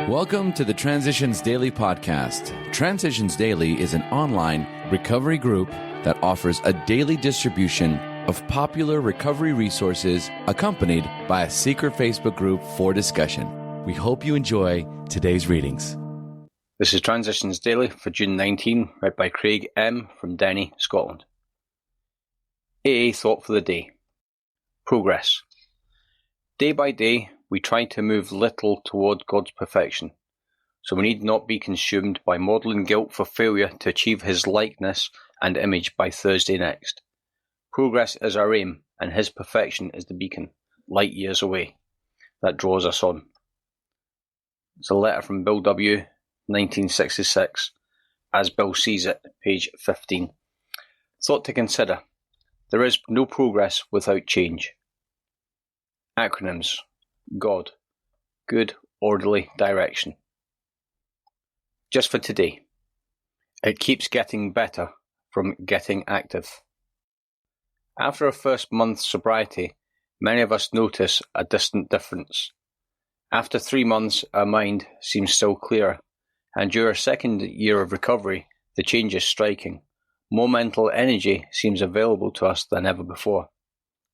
Welcome to the Transitions Daily podcast. Transitions Daily is an online recovery group that offers a daily distribution of popular recovery resources accompanied by a secret Facebook group for discussion. We hope you enjoy today's readings. This is Transitions Daily for June 19, read by Craig M. from Denny, Scotland. AA Thought for the Day. Progress. Day by day, we try to move little toward God's perfection, so we need not be consumed by maudlin guilt for failure to achieve His likeness and image by Thursday next. Progress is our aim, and His perfection is the beacon, light years away, that draws us on. It's a letter from Bill W., 1966, as Bill sees it, page 15. Thought to consider. There is no progress without change. Acronyms. God. Good, orderly direction. Just for today. It keeps getting better from getting active. After our first month's sobriety, many of us notice a distant difference. After 3 months, our mind seems still clearer, and during our second year of recovery, the change is striking. More mental energy seems available to us than ever before.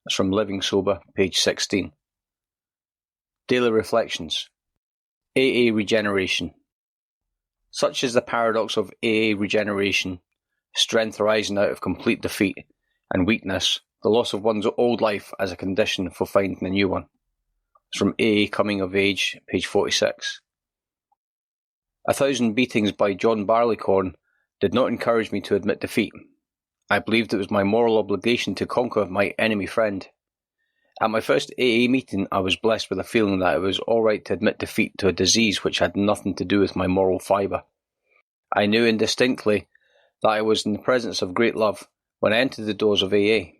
That's from Living Sober, page 16. Daily Reflections. AA Regeneration. Such is the paradox of AA regeneration, strength arising out of complete defeat, and weakness, the loss of one's old life as a condition for finding a new one. It's from AA Coming of Age, page 46. 1,000 Beatings by John Barleycorn did not encourage me to admit defeat. I believed it was my moral obligation to conquer my enemy friend. At my first AA meeting, I was blessed with a feeling that it was all right to admit defeat to a disease which had nothing to do with my moral fibre. I knew indistinctly that I was in the presence of great love when I entered the doors of AA.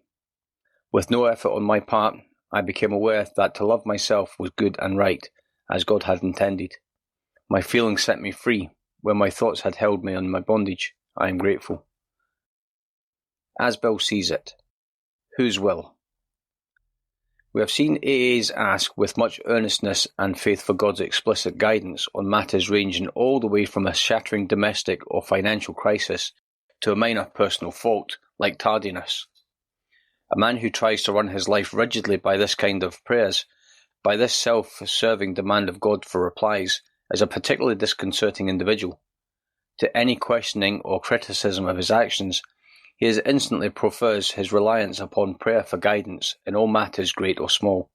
With no effort on my part, I became aware that to love myself was good and right, as God had intended. My feelings set me free, where my thoughts had held me in my bondage. I am grateful. As Bill sees it. Whose will? We have seen AAs ask with much earnestness and faith for God's explicit guidance on matters ranging all the way from a shattering domestic or financial crisis to a minor personal fault like tardiness. A man who tries to run his life rigidly by this kind of prayers, by this self-serving demand of God for replies, is a particularly disconcerting individual. To any questioning or criticism of his actions, he instantly prefers his reliance upon prayer for guidance in all matters great or small.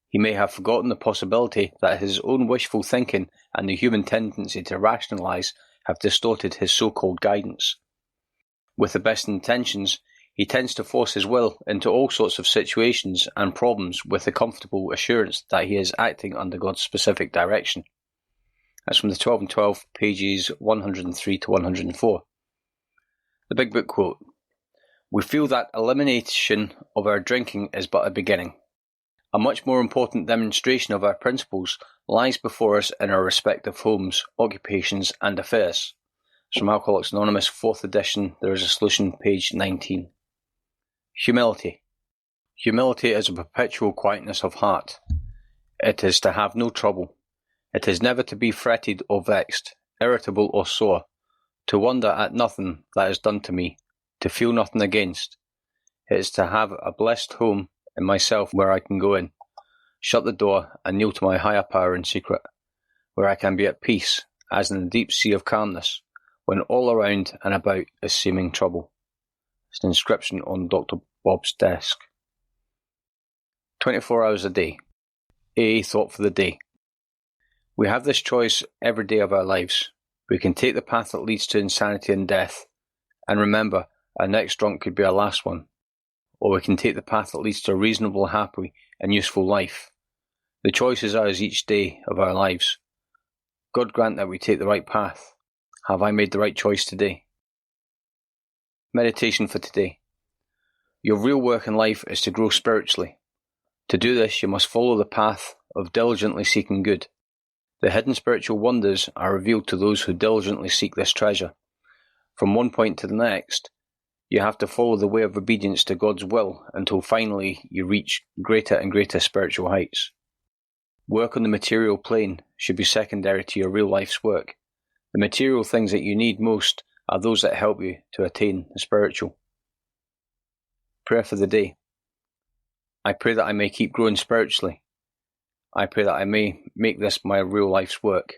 He may have forgotten the possibility that his own wishful thinking and the human tendency to rationalize have distorted his so-called guidance. With the best intentions, he tends to force his will into all sorts of situations and problems with the comfortable assurance that he is acting under God's specific direction. That's from the 12 and 12, pages 103 to 104. The Big Book quote. We feel that elimination of our drinking is but a beginning. A much more important demonstration of our principles lies before us in our respective homes, occupations and affairs. It's from Alcoholics Anonymous, 4th edition, There is a Solution, page 19. Humility. Humility is a perpetual quietness of heart. It is to have no trouble. It is never to be fretted or vexed, irritable or sore, to wonder at nothing that is done to me, to feel nothing against. It is to have a blessed home in myself where I can go in, shut the door and kneel to my higher power in secret, where I can be at peace, as in a deep sea of calmness, when all around and about is seeming trouble. It's an inscription on Dr. Bob's desk. 24 hours a day. AA Thought for the Day. We have this choice every day of our lives. We can take the path that leads to insanity and death, and remember, our next drunk could be our last one. Or we can take the path that leads to a reasonable, happy, and useful life. The choice is ours each day of our lives. God grant that we take the right path. Have I made the right choice today? Meditation for today. Your real work in life is to grow spiritually. To do this, you must follow the path of diligently seeking good. The hidden spiritual wonders are revealed to those who diligently seek this treasure. From one point to the next, you have to follow the way of obedience to God's will until finally you reach greater and greater spiritual heights. Work on the material plane should be secondary to your real life's work. The material things that you need most are those that help you to attain the spiritual. Prayer for the day. I pray that I may keep growing spiritually. I pray that I may make this my real life's work.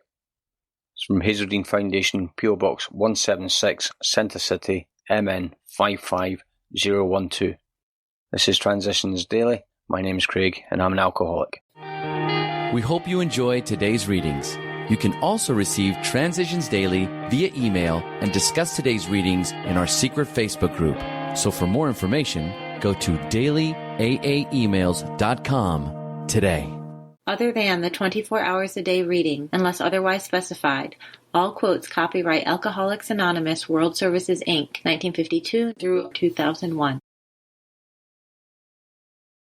It's from Hazeldean Foundation, PO Box 176, Centre City, MN 55012. This is Transitions Daily. My name is Craig and I'm an alcoholic. We hope you enjoyed today's readings. You can also receive Transitions Daily via email and discuss today's readings in our secret Facebook group. So for more information, go to dailyaaemails.com today. Other than the 24 hours a day reading, unless otherwise specified, all quotes copyright Alcoholics Anonymous World Services, Inc., 1952 through 2001.